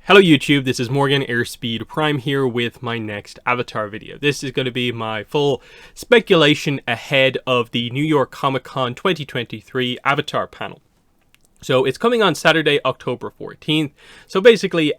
Hello YouTube, this is Morgan Airspeed Prime here with my next Avatar video. This is going to be my full speculation ahead of the New York Comic Con 2023 Avatar panel. So it's coming on Saturday, October 14th. So basically,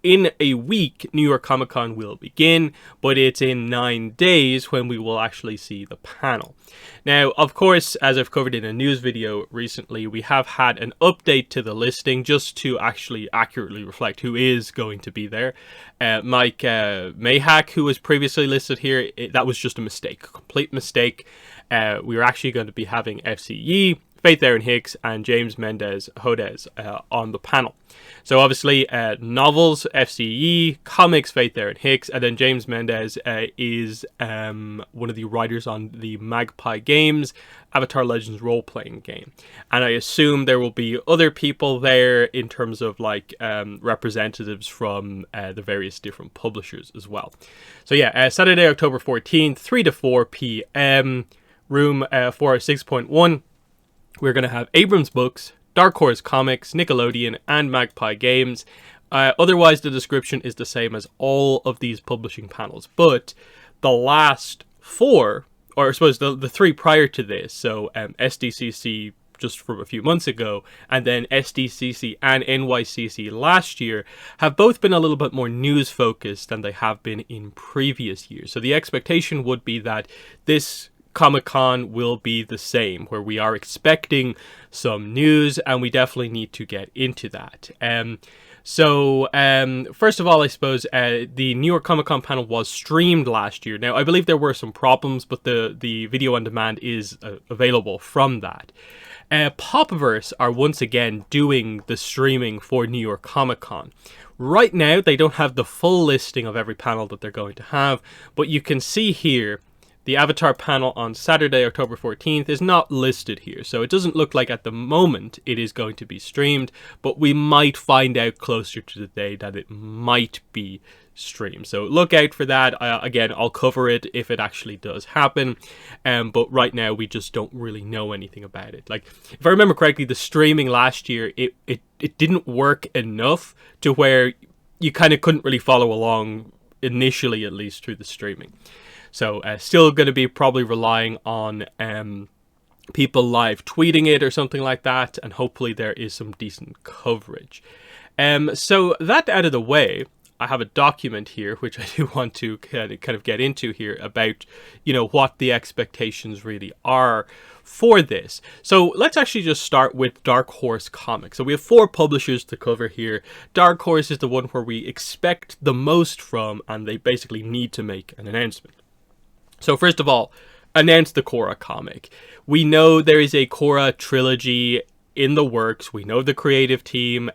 in a week, New York Comic Con will begin, but it's in 9 days when we will actually see the panel. Now, of course, as I've covered in a news video recently, we have had an update to the listing just to actually accurately reflect who is going to be there. Mike Mayhack, who was previously listed here, that was just a mistake, a complete mistake. We were actually going to be having FCE, Faith Aaron Hicks, and James Mendez Hodez on the panel. So obviously, novels, FCE, comics, Faith Aaron Hicks, and then James Mendez is one of the writers on the Magpie Games Avatar Legends role-playing game. And I assume there will be other people there in terms of like representatives from the various different publishers as well. So yeah, Saturday, October 14th, 3 to 4 p.m., room 406.1. We're going to have Abrams Books, Dark Horse Comics, Nickelodeon, and Magpie Games. Otherwise, the description is the same as all of these publishing panels. But the last four, or I suppose the three prior to this, so SDCC just from a few months ago, and then SDCC and NYCC last year, have both been a little bit more news-focused than they have been in previous years. So the expectation would be that this Comic-Con will be the same, where we are expecting some news, and we definitely need to get into that. First of all, I suppose the New York Comic-Con panel was streamed last year. Now, I believe there were some problems, but the video on demand is available from that. Popverse are once again doing the streaming for New York Comic-Con. Right now, they don't have the full listing of every panel that they're going to have, but you can see here the Avatar panel on Saturday, October 14th is not listed here, so it doesn't look like at the moment it is going to be streamed, but we might find out closer to the day that it might be streamed. So look out for that. Again, I'll cover it if it actually does happen, but right now we just don't really know anything about it. Like, if I remember correctly, the streaming last year, it didn't work enough to where you kind of couldn't really follow along, initially at least, through the streaming. So still going to be probably relying on people live tweeting it or something like that, and hopefully there is some decent coverage. So that out of the way, I have a document here which I do want to kind of get into here about, you know, what the expectations really are for this. So let's actually just start with Dark Horse Comics. So we have 4 publishers to cover here. Dark Horse is the one where we expect the most from, and they basically need to make an announcement. So first of all, announce the Korra comic. We know there is a Korra trilogy in the works. We know the creative team.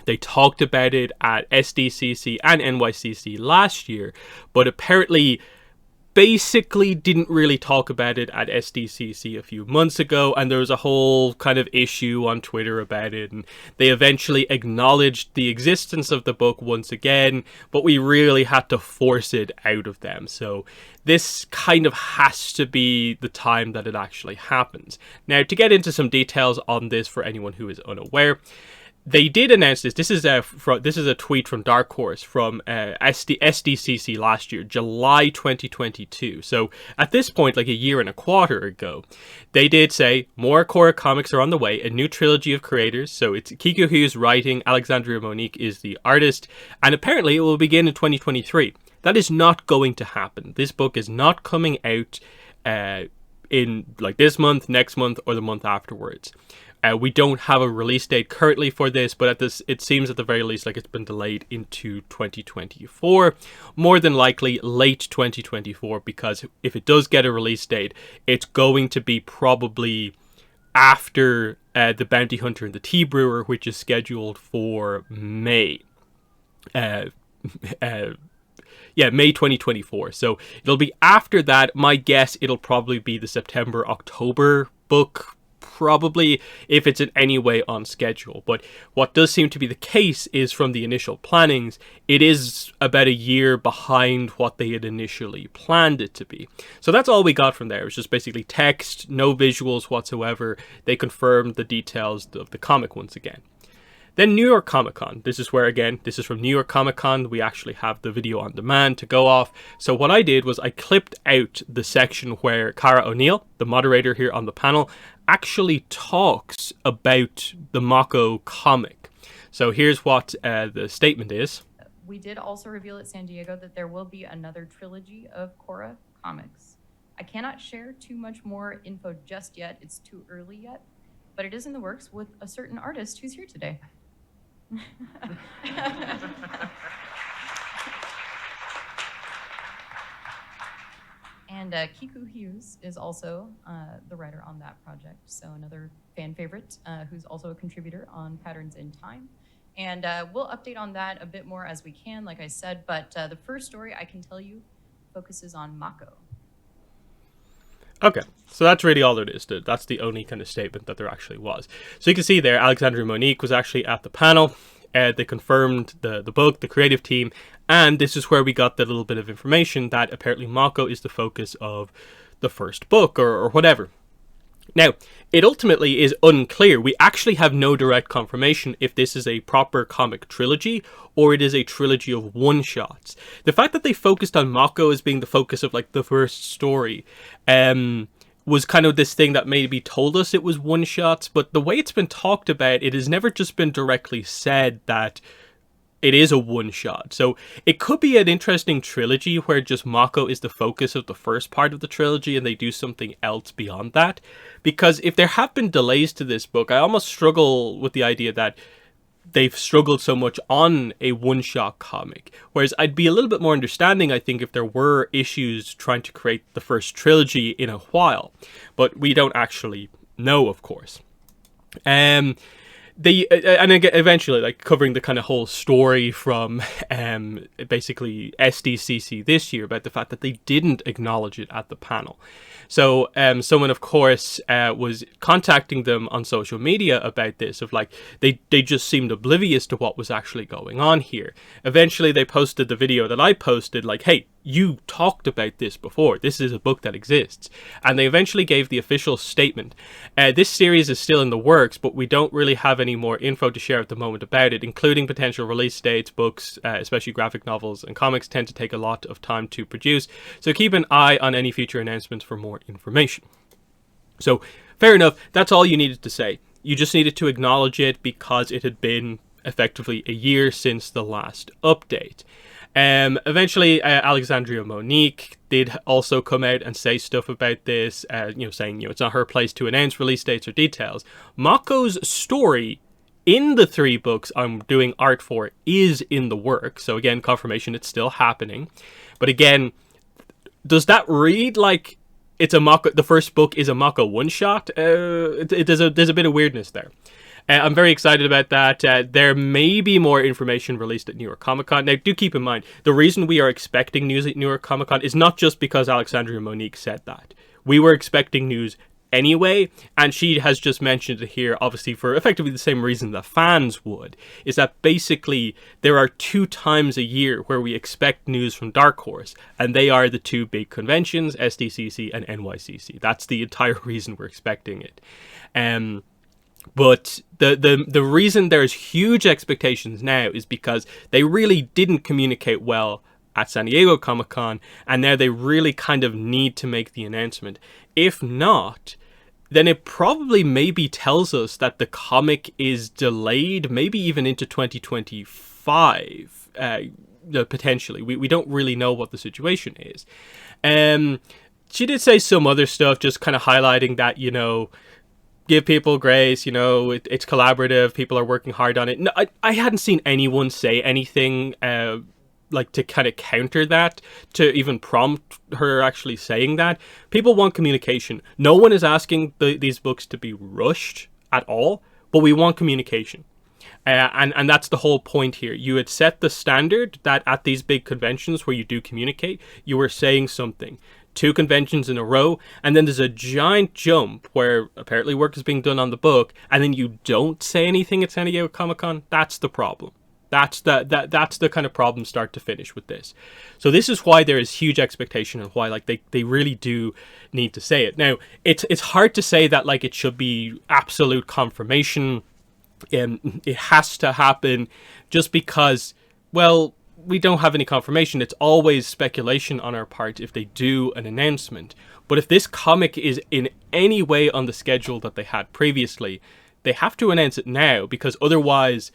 They talked about it at SDCC and NYCC last year, but apparently basically didn't really talk about it at SDCC a few months ago, and there was a whole kind of issue on Twitter about it, and they eventually acknowledged the existence of the book once again, but we really had to force it out of them. So this kind of has to be the time that it actually happens. Now, to get into some details on this for anyone who is unaware, they did announce this. This is a tweet from Dark Horse from SDCC last year, July 2022. So at this point, like a year and a quarter ago, they did say more Korra comics are on the way. A new trilogy of creators. So it's Kiku Hughes writing, Alexandria Monique is the artist, and apparently it will begin in 2023. That is not going to happen. This book is not coming out in like this month, next month, or the month afterwards. We don't have a release date currently for this, but it seems at the very least like it's been delayed into 2024. More than likely late 2024, because if it does get a release date, it's going to be probably after The Bounty Hunter and the Tea Brewer, which is scheduled for May. May 2024. So it'll be after that. My guess, it'll probably be the September-October book, probably, if it's in any way on schedule. But what does seem to be the case is, from the initial plannings, it is about a year behind what they had initially planned it to be. So that's all we got from there. It was just basically text, no visuals whatsoever. They confirmed the details of the comic once again. Then New York Comic Con. This is where, again, this is from New York Comic Con. We actually have the video on demand to go off. So what I did was I clipped out the section where Cara O'Neill, the moderator here on the panel, actually talks about the Mako comic. So here's what the statement is. We did also reveal at San Diego that there will be another trilogy of Korra comics. I cannot share too much more info just yet. It's too early yet, but it is in the works with a certain artist who's here today. And Kiku Hughes is also the writer on that project, so another fan favorite who's also a contributor on Patterns in Time. And we'll update on that a bit more as we can, like I said, but the first story I can tell you focuses on Mako. Okay, so that's really all it is. That's the only kind of statement that there actually was. So you can see there, Alexandria Monique was actually at the panel. They confirmed the book, the creative team, and this is where we got the little bit of information that apparently Mako is the focus of the first book or whatever. Now, it ultimately is unclear. We actually have no direct confirmation if this is a proper comic trilogy or it is a trilogy of one-shots. The fact that they focused on Mako as being the focus of like the first story was kind of this thing that maybe told us it was one-shots, but the way it's been talked about, it has never just been directly said that it is a one-shot. So it could be an interesting trilogy where just Mako is the focus of the first part of the trilogy and they do something else beyond that. Because if there have been delays to this book, I almost struggle with the idea that they've struggled so much on a one-shot comic. Whereas I'd be a little bit more understanding, I think, if there were issues trying to create the first trilogy in a while. But we don't actually know, of course. They and again, eventually, like covering the kind of whole story from basically SDCC this year about the fact that they didn't acknowledge it at the panel. So someone, of course, was contacting them on social media about this, of like they just seemed oblivious to what was actually going on here. Eventually, they posted the video that I posted, like, hey, you talked about this before. This is a book that exists. And they eventually gave the official statement. This series is still in the works, but we don't really have any more info to share at the moment about it, including potential release dates. Books, especially graphic novels and comics, tend to take a lot of time to produce. So keep an eye on any future announcements for more information. So fair enough. That's all you needed to say. You just needed to acknowledge it because it had been effectively a year since the last update. Eventually, Alexandria Monique did also come out and say stuff about this, saying, it's not her place to announce release dates or details. Mako's story in the 3 books I'm doing art for is in the works. So again, confirmation it's still happening. But again, does that read like it's a Mako, the first book is a Mako one-shot? There's a bit of weirdness there. I'm very excited about that. There may be more information released at New York Comic Con. Now, do keep in mind, the reason we are expecting news at New York Comic Con is not just because Alexandria Monique said that. We were expecting news anyway, and she has just mentioned it here, obviously, for effectively the same reason that fans would, is that basically there are 2 times a year where we expect news from Dark Horse, and they are the 2 big conventions, SDCC and NYCC. That's the entire reason we're expecting it. But the reason there's huge expectations now is because they really didn't communicate well at San Diego Comic-Con, and now they really kind of need to make the announcement. If not, then it probably maybe tells us that the comic is delayed, maybe even into 2025, potentially. We don't really know what the situation is. She did say some other stuff, just kind of highlighting that, give people grace, it's collaborative, people are working hard on it. No, I hadn't seen anyone say anything like to kind of counter that, to even prompt her actually saying that. People want communication. No one is asking these books to be rushed at all, but we want communication. And that's the whole point here. You had set the standard that at these big conventions where you do communicate, you were saying something. 2 conventions in a row, and then there's a giant jump where apparently work is being done on the book, and then you don't say anything at San Diego Comic-Con. That's the problem. That's the kind of problem start to finish with this. So this is why there is huge expectation and why they really do need to say it. Now, it's hard to say that it should be absolute confirmation It has to happen just because, well, we don't have any confirmation. It's always speculation on our part if they do an announcement. But if this comic is in any way on the schedule that they had previously, they have to announce it now, because otherwise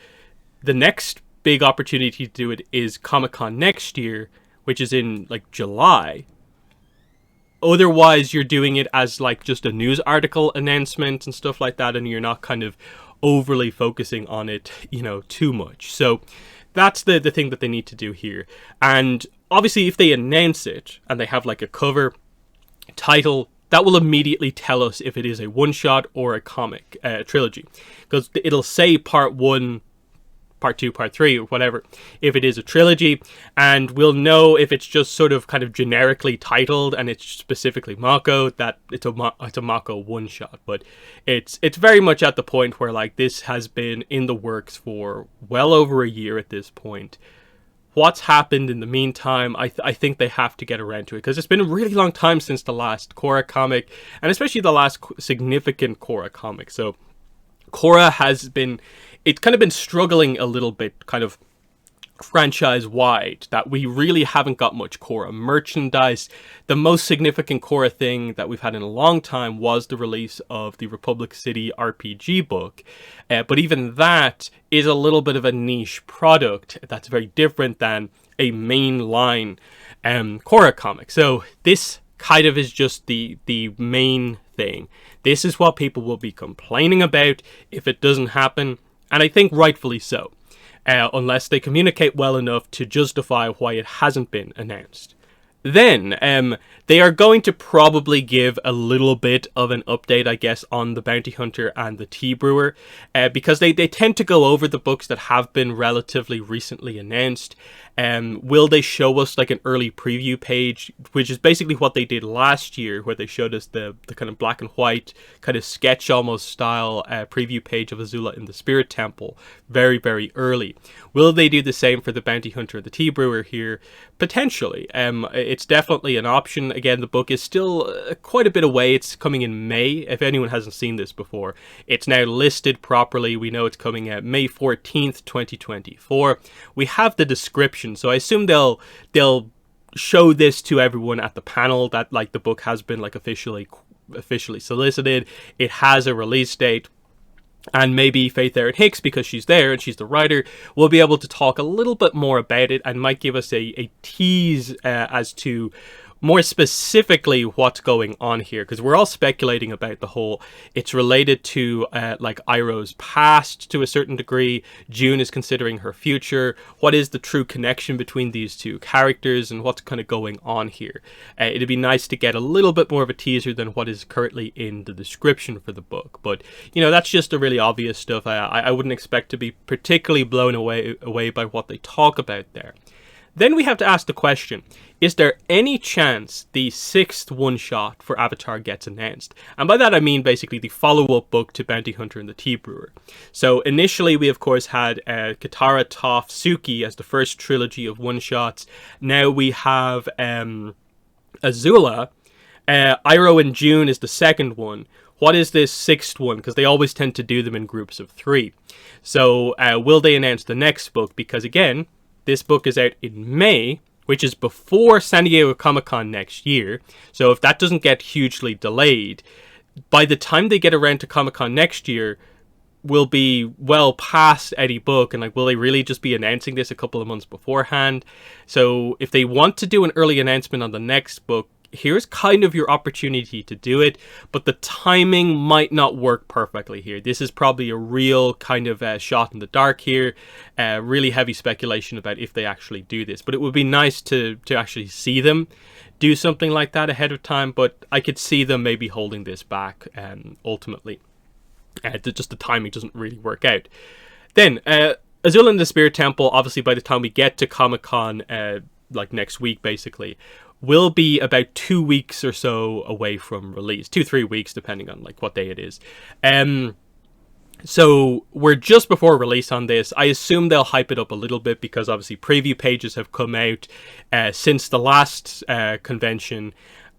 the next big opportunity to do it is Comic-Con next year, which is in like July. Otherwise, you're doing it as like just a news article announcement and stuff like that, and you're not kind of overly focusing on it, too much. So that's the thing that they need to do here. And obviously, if they announce it and they have like a cover title, that will immediately tell us if it is a one-shot or a comic trilogy, because it'll say part 1, part 2, part 3, or whatever, if it is a trilogy, and we'll know if it's just sort of kind of generically titled and it's specifically Mako, that it's a Mako one-shot. But it's very much at the point where like this has been in the works for well over a year at this point. What's happened in the meantime, I think they have to get around to it, because it's been a really long time since the last Korra comic, and especially the last significant Korra comic. So Korra has been, it's kind of been struggling a little bit, kind of franchise-wide, that we really haven't got much Korra merchandise. The most significant Korra thing that we've had in a long time was the release of the Republic City RPG book. But even that is a little bit of a niche product that's very different than a mainline Korra comic. So this kind of is just the main thing. This is what people will be complaining about if it doesn't happen, and I think rightfully so, unless they communicate well enough to justify why it hasn't been announced. Then, they are going to probably give a little bit of an update, I guess, on the Bounty Hunter and the Tea Brewer, because they tend to go over the books that have been relatively recently announced. Will they show us like an early preview page, which is basically what they did last year, where they showed us the kind of black and white, kind of sketch almost style preview page of Azula in the Spirit Temple very, very early. Will they do the same for the Bounty Hunter and the Tea Brewer here? Potentially. It's definitely an option. Again, the book is still quite a bit away. It's coming in May. If anyone hasn't seen this before, it's now listed properly. We know it's coming out May 14th, 2024. We have the description, so I assume they'll show this to everyone at the panel that like the book has been like officially solicited. It has a release date. And maybe Faith Erin Hicks, because she's there and she's the writer, will be able to talk a little bit more about it and might give us a tease as to more specifically what's going on here, because we're all speculating about the whole, it's related to like Iroh's past to a certain degree. June is considering her future. What is the true connection between these two characters, and what's kind of going on here? It'd be nice to get a little bit more of a teaser than what is currently in the description for the book, but that's just the really obvious stuff. I wouldn't expect to be particularly blown away by what they talk about there. Then we have to ask the question, is there any chance the 6th one-shot for Avatar gets announced? And by that I mean basically the follow-up book to Bounty Hunter and the Tea Brewer. So initially we of course had Katara, Toph, Suki as the first trilogy of one-shots. Now we have Azula. Iroh and June is the second one. What is this 6th one? Because they always tend to do them in groups of 3. So will they announce the next book? Because again, this book is out in May, which is before San Diego Comic-Con next year. So if that doesn't get hugely delayed, by the time they get around to Comic-Con next year, we'll be well past any book. And like, will they really just be announcing this a couple of months beforehand? So if they want to do an early announcement on the next book, here's kind of your opportunity to do it, but the timing might not work perfectly here. This is probably a real kind of shot in the dark here, really heavy speculation about if they actually do this, but it would be nice to actually see them do something like that ahead of time. But I could see them maybe holding this back ultimately. Just the timing doesn't really work out. Then Azula in the Spirit Temple, obviously by the time we get to Comic-Con like next week basically, will be about 2 weeks or so away from release. 2-3 weeks, depending on like what day it is. So we're just before release on this. I assume they'll hype it up a little bit, because obviously preview pages have come out since the last convention.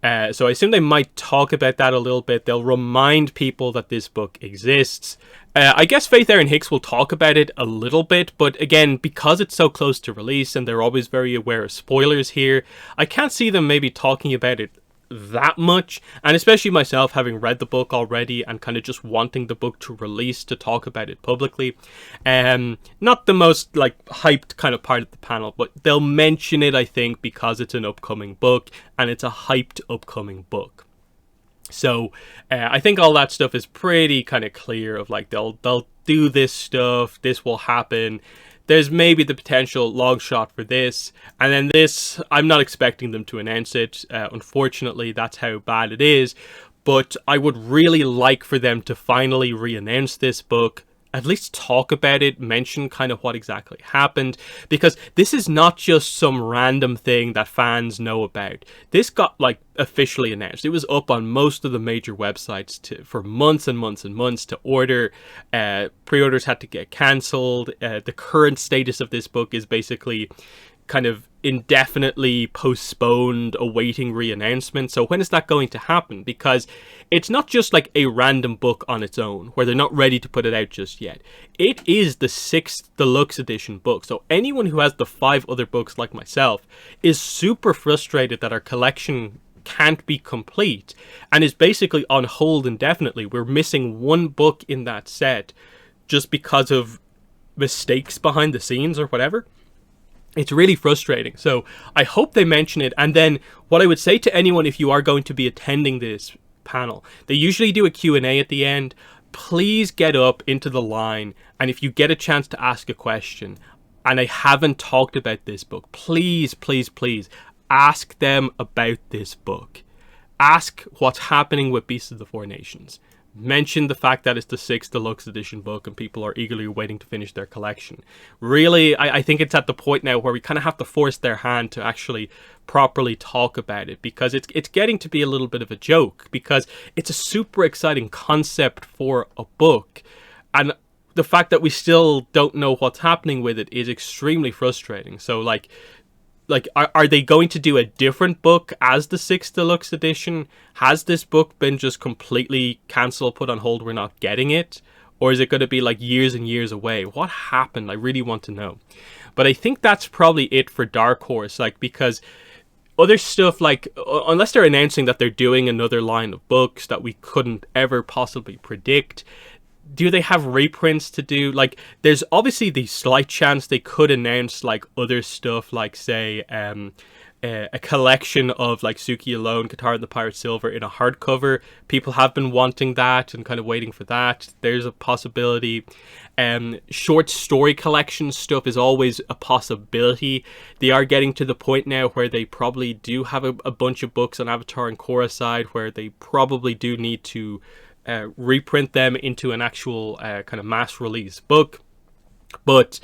So I assume they might talk about that a little bit. They'll remind people that this book exists. I guess Faith Erin Hicks will talk about it a little bit, but again, because it's so close to release and they're always very aware of spoilers here, I can't see them maybe talking about it that much, and especially myself having read the book already and kind of just wanting the book to release to talk about it publicly. Not the most like hyped kind of part of the panel, but they'll mention it, I think, because it's an upcoming book and it's a hyped upcoming book. So I think all that stuff is pretty kind of clear of like they'll do this stuff, this will happen. There's maybe the potential long shot for this, and then this, I'm not expecting them to announce it. Unfortunately, that's how bad it is. But I would really like for them to finally re-announce this book, at least talk about it, mention kind of what exactly happened, because this is not just some random thing that fans know about. This got like officially announced. It was up on most of the major websites for months and months and months to order. Pre-orders had to get cancelled. The current status of this book is basically kind of indefinitely postponed, awaiting re-announcement. So when is that going to happen? Because it's not just like a random book on its own where they're not ready to put it out just yet. It is the 6th deluxe edition book. So anyone who has the 5 other books like myself is super frustrated that our collection can't be complete and is basically on hold indefinitely. We're missing one book in that set just because of mistakes behind the scenes or whatever. It's really frustrating. So I hope they mention it. And then what I would say to anyone, if you are going to be attending this panel, they usually do a Q&A at the end. Please get up into the line. And if you get a chance to ask a question, and I haven't talked about this book, please, please, please ask them about this book. Ask what's happening with Beasts of the Four Nations. Mention the fact that it's the 6th deluxe edition book and people are eagerly waiting to finish their collection. Really, I think it's at the point now where we kind of have to force their hand to actually properly talk about it, because it's getting to be a little bit of a joke, because it's a super exciting concept for a book, and the fact that we still don't know what's happening with it is extremely frustrating. So like are they going to do a different book as the 6th deluxe edition? Has this book been just completely cancelled, put on hold, we're not getting it? Or is it going to be like years and years away? What happened? I really want to know. But I think that's probably it for Dark Horse, like, because other stuff, like, unless they're announcing that they're doing another line of books that we couldn't ever possibly predict, do they have reprints to do? Like, there's obviously the slight chance they could announce like other stuff, like say a collection of like Suki Alone, Katara and the Pirate Silver in a hardcover. People have been wanting that and kind of waiting for that. There's a possibility. Short story collection stuff is always a possibility. They are getting to the point now where they probably do have a bunch of books on Avatar and Korra side where they probably do need to reprint them into an actual kind of mass release book. But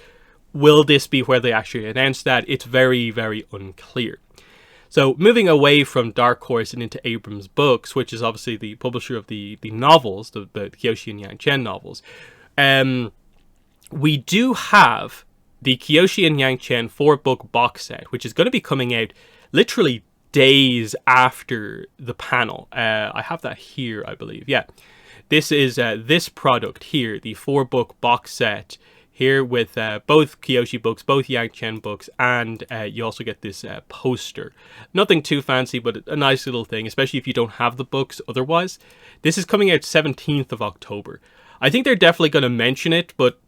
will this be where they actually announce that? It's very, very unclear. So moving away from Dark Horse and into Abrams Books, which is obviously the publisher of the novels, the Kyoshi and Yang Chen novels, we do have the Kyoshi and Yang Chen 4-book box set, which is going to be coming out literally days after the panel. I have that here, I believe. Yeah. This is this product here, the 4-book box set here with both Kyoshi books, both Yang Chen books, and you also get this poster. Nothing too fancy, but a nice little thing, especially if you don't have the books otherwise. This is coming out 17th of October. I think they're definitely going to mention it, but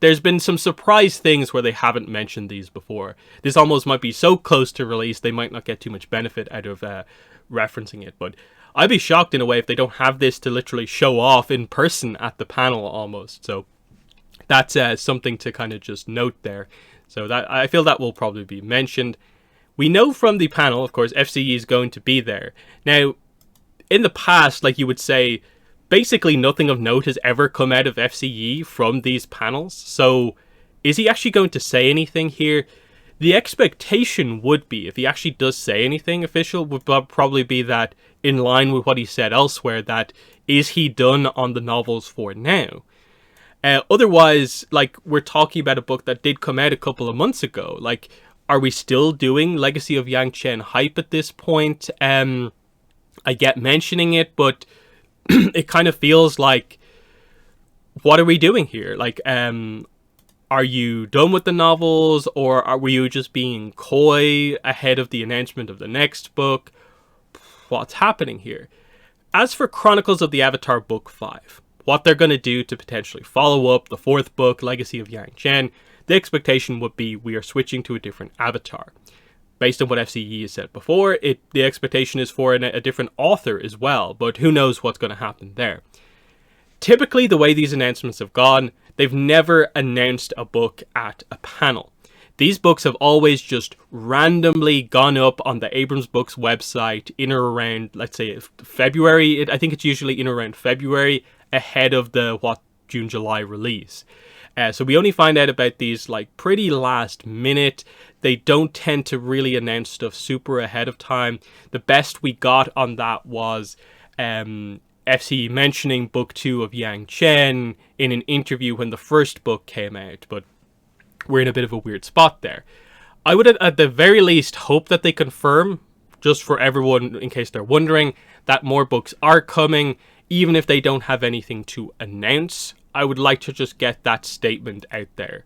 there's been some surprise things where they haven't mentioned these before. This almost might be so close to release, they might not get too much benefit out of referencing it, but I'd be shocked in a way if they don't have this to literally show off in person at the panel almost. So that's something to kind of just note there. So that I feel that will probably be mentioned. We know from the panel, of course, FCE is going to be there. Now, in the past, like you would say, basically nothing of note has ever come out of FCE from these panels. So is he actually going to say anything here? The expectation would be, if he actually does say anything official, would probably be that in line with what he said elsewhere, that is he done on the novels for now? Otherwise, like, we're talking about a book that did come out a couple of months ago. Like, are we still doing Legacy of Yang Chen hype at this point? I get mentioning it, but it kind of feels like, what are we doing here? Like, are you done with the novels, or were you just being coy ahead of the announcement of the next book? What's happening here? As for Chronicles of the Avatar Book 5, what they're going to do to potentially follow up the fourth book, Legacy of Yang Chen, the expectation would be we are switching to a different avatar. Based on what FCE has said before, the expectation is for a different author as well, but who knows what's going to happen there. Typically, the way these announcements have gone, they've never announced a book at a panel. These books have always just randomly gone up on the Abrams Books website in or around, let's say, February. I think it's usually in or around February, ahead of the June, July release. So we only find out about these like pretty last minute. They don't tend to really announce stuff super ahead of time. The best we got on that was FC mentioning book 2 of Yang Chen in an interview when the first book came out, but we're in a bit of a weird spot there. I would at the very least hope that they confirm, just for everyone in case they're wondering, that more books are coming, even if they don't have anything to announce. I would like to just get that statement out there.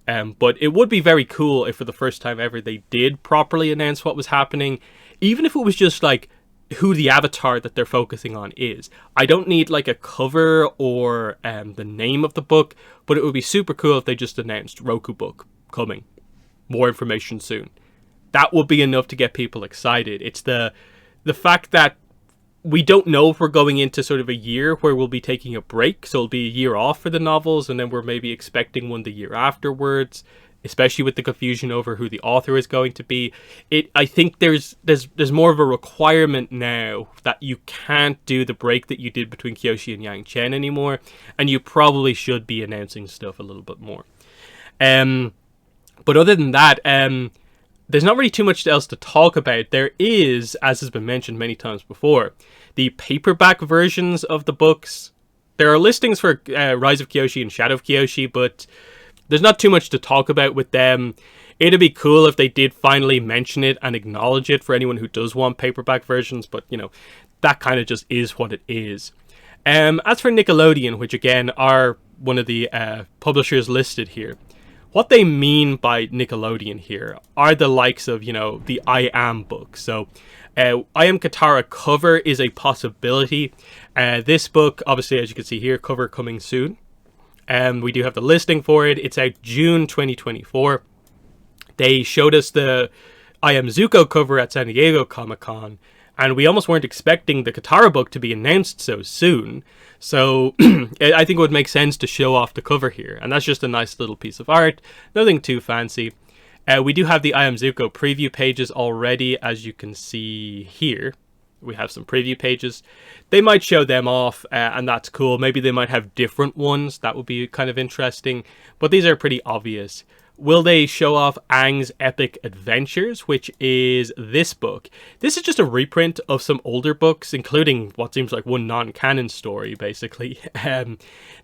But it would be very cool if for the first time ever they did properly announce what was happening, even if it was just like who the avatar that they're focusing on is. I don't need like a cover or the name of the book, but it would be super cool if they just announced Roku book coming, more information soon. That would be enough to get people excited. It's the fact that we don't know if we're going into sort of a year where we'll be taking a break, so it'll be a year off for the novels, and then we're maybe expecting one the year afterwards, especially with the confusion over who the author is going to be. I think there's more of a requirement now that you can't do the break that you did between Kyoshi and Yang Chen anymore, and you probably should be announcing stuff a little bit more. But other than that, there's not really too much else to talk about. There is, as has been mentioned many times before, the paperback versions of the books. There are listings for Rise of Kyoshi and Shadow of Kyoshi, but there's not too much to talk about with them. It'd be cool if they did finally mention it and acknowledge it for anyone who does want paperback versions, but, you know, that kind of just is what it is. As for Nickelodeon, which again are one of the publishers listed here, what they mean by Nickelodeon here are the likes of, you know, the I Am book. So, I Am Katara cover is a possibility. This book, obviously, as you can see here, cover coming soon. We do have the listing for it. It's out June 2024. They showed us the I Am Zuko cover at San Diego Comic-Con, and we almost weren't expecting the Katara book to be announced so soon. So I think it would make sense to show off the cover here, and that's just a nice little piece of art, nothing too fancy. We do have the I Am Zuko preview pages already, as you can see here. We have some preview pages. They might show them off, and that's cool. Maybe they might have different ones. That would be kind of interesting, but these are pretty obvious. Will they show off Aang's Epic Adventures, which is this book? This is just a reprint of some older books, including what seems like one non-canon story, basically.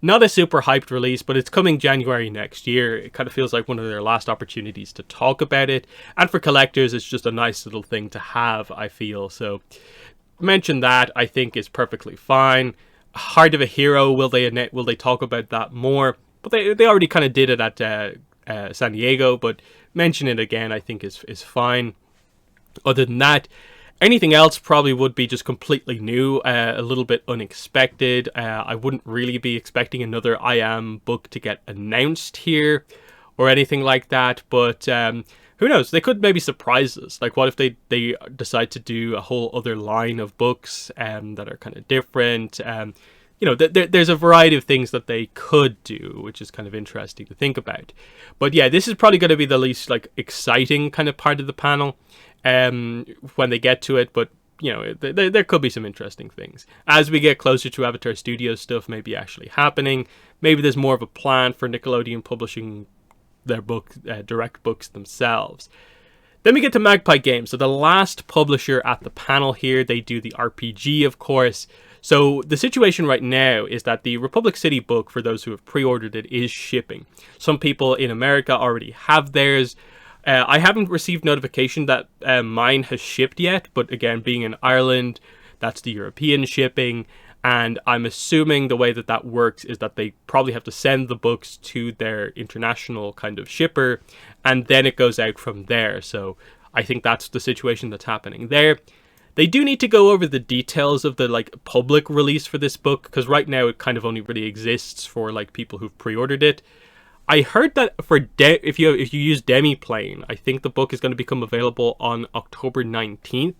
Not a super hyped release, but it's coming January next year. It kind of feels like one of their last opportunities to talk about it. And for collectors, it's just a nice little thing to have, I feel. So, mention that, I think, is perfectly fine. Heart of a Hero, will they talk about that more? But they already kind of did it at San Diego, but mention it again I think is fine. Other than that, anything else probably would be just completely new, a little bit unexpected. I wouldn't really be expecting another I Am book to get announced here or anything like that, but who knows, they could maybe surprise us. Like, what if they decide to do a whole other line of books that are kind of different. You know, there's a variety of things that they could do, which is kind of interesting to think about. But yeah, this is probably going to be the least like exciting kind of part of the panel when they get to it. But, you know, there could be some interesting things. As we get closer to Avatar Studios stuff maybe actually happening, maybe there's more of a plan for Nickelodeon publishing their direct books themselves. Then we get to Magpie Games. So the last publisher at the panel here, they do the RPG, of course. So the situation right now is that the Republic City book, for those who have pre-ordered it, is shipping. Some people in America already have theirs. I haven't received notification that mine has shipped yet, but again, being in Ireland, That's the European shipping. And I'm assuming the way that that works is that they probably have to send the books to their international kind of shipper, and then it goes out from there. So I think that's the situation that's happening there. They do need to go over the details of the like public release for this book, because right now it kind of only really exists for like people who've pre-ordered it. I heard that for if you use Demiplane, I think the book is going to become available on October 19th.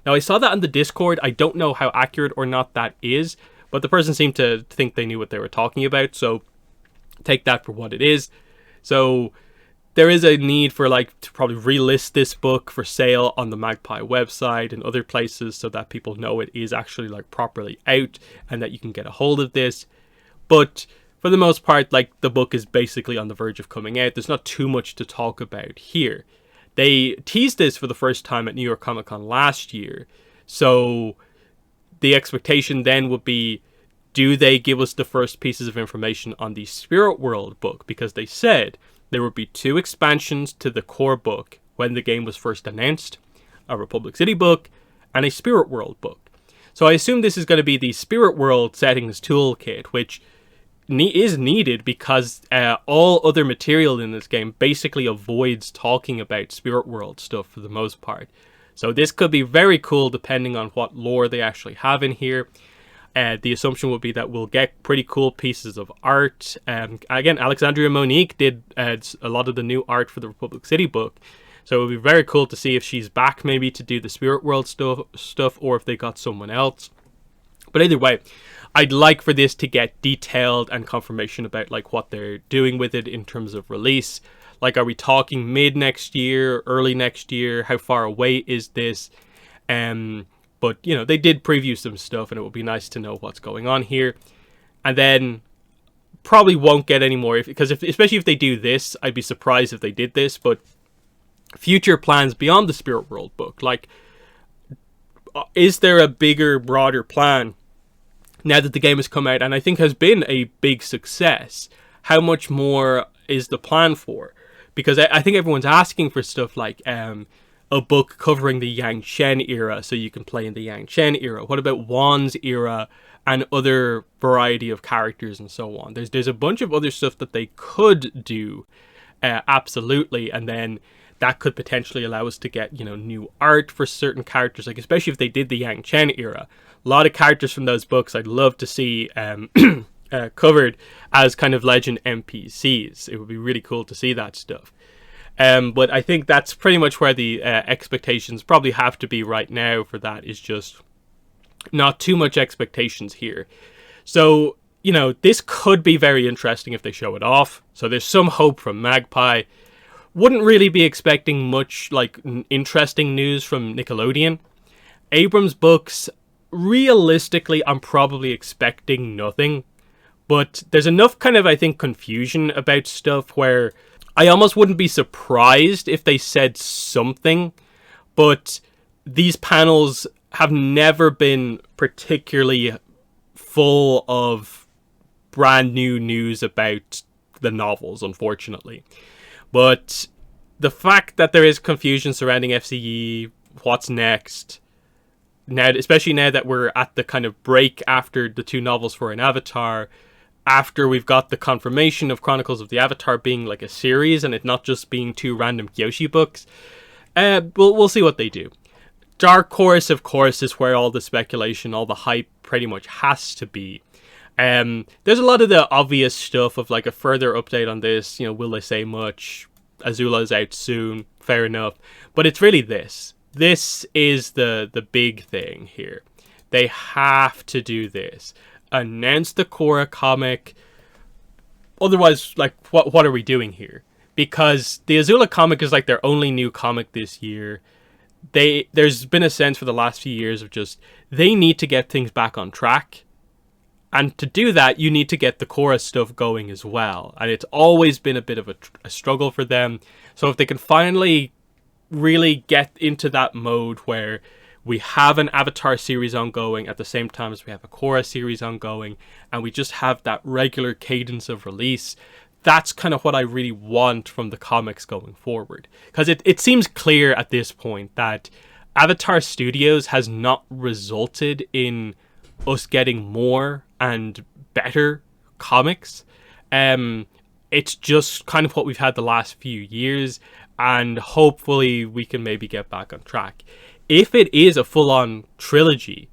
Now, I saw that on the Discord. I don't know how accurate or not that is, but the person seemed to think they knew what they were talking about, so take that for what it is. So there is a need for like to probably relist this book for sale on the Magpie website and other places so that people know it is actually like properly out and that you can get a hold of this. But for the most part, like the book is basically on the verge of coming out. There's not too much to talk about here. They teased this for the first time at New York Comic Con last year. So the expectation then would be, do they give us the first pieces of information on the Spirit World book? Because they said there would be 2 expansions to the core book when the game was first announced, a Republic City book and a Spirit World book. So I assume this is going to be the Spirit World settings toolkit, which is needed because all other material in this game basically avoids talking about Spirit World stuff for the most part. So this could be very cool depending on what lore they actually have in here. The assumption would be that we'll get pretty cool pieces of art. Again, Alexandria Monique did a lot of the new art for the Republic City book. So it would be very cool to see if she's back maybe to do the Spirit World stuff or if they got someone else. But either way, I'd like for this to get detailed and confirmation about like what they're doing with it in terms of release. Like, are we talking mid next year, early next year? How far away is this? But, you know, they did preview some stuff and it would be nice to know what's going on here. And then probably won't get any more, because especially if they do this, I'd be surprised if they did this. But future plans beyond the Spirit World book, like, is there a bigger, broader plan now that the game has come out and I think has been a big success? How much more is the plan for? Because I think everyone's asking for stuff like a book covering the Yang Chen era so you can play in the Yang Chen era. What about Wan's era and other variety of characters and so on? There's a bunch of other stuff that they could do, absolutely, and then that could potentially allow us to get, you know, new art for certain characters, like especially if they did the Yang Chen era. A lot of characters from those books I'd love to see covered as kind of legend NPCs. It would be really cool to see that stuff. But I think that's pretty much where the expectations probably have to be right now for that, is just not too much expectations here. So, you know, this could be very interesting if they show it off. So there's some hope from Magpie. Wouldn't really be expecting much like interesting news from Nickelodeon. Abrams' books, realistically, I'm probably expecting nothing. But there's enough kind of, I think, confusion about stuff where I almost wouldn't be surprised if they said something. But these panels have never been particularly full of brand new news about the novels, unfortunately. But the fact that there is confusion surrounding FCE, what's next, now, especially now that we're at the kind of break after the 2 novels for an Avatar, after we've got the confirmation of Chronicles of the Avatar being like a series and it not just being 2 random Kyoshi books, we'll see what they do. Dark Horse, of course, is where all the speculation, all the hype pretty much has to be. There's a lot of the obvious stuff of like a further update on this, you know, will they say much? Azula's out soon, fair enough. But it's really this. This is the big thing here. They have to do this. Announce the Korra comic. Otherwise, like, what are we doing here? Because the Azula comic is like their only new comic this year. There's been a sense for the last few years of just, they need to get things back on track. And to do that, you need to get the Korra stuff going as well. And it's always been a bit of a struggle for them. So if they can finally really get into that mode where we have an Avatar series ongoing at the same time as we have a Korra series ongoing, and we just have that regular cadence of release, that's kind of what I really want from the comics going forward. Because it seems clear at this point that Avatar Studios has not resulted in us getting more and better comics. It's just kind of what we've had the last few years, and hopefully we can maybe get back on track. If it is a full-on trilogy,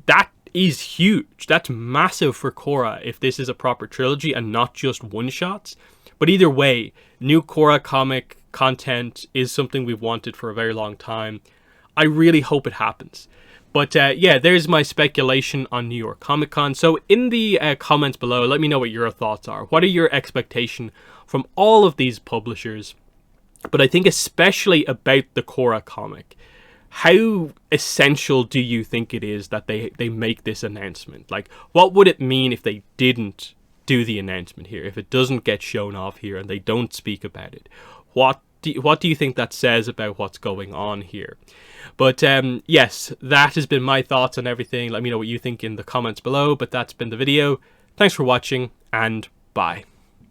that is huge. That's massive for Korra if this is a proper trilogy and not just one-shots. But either way, new Korra comic content is something we've wanted for a very long time. I really hope it happens. But yeah, there's my speculation on New York Comic Con. So in the comments below, let me know what your thoughts are. What are your expectations from all of these publishers? But I think especially about the Korra comic. How essential do you think it is that they make this announcement? Like, what would it mean if they didn't do the announcement here? If it doesn't get shown off here and they don't speak about it? What do you think that says about what's going on here? But yes, that has been my thoughts on everything. Let me know what you think in the comments below. But that's been the video. Thanks for watching, and bye.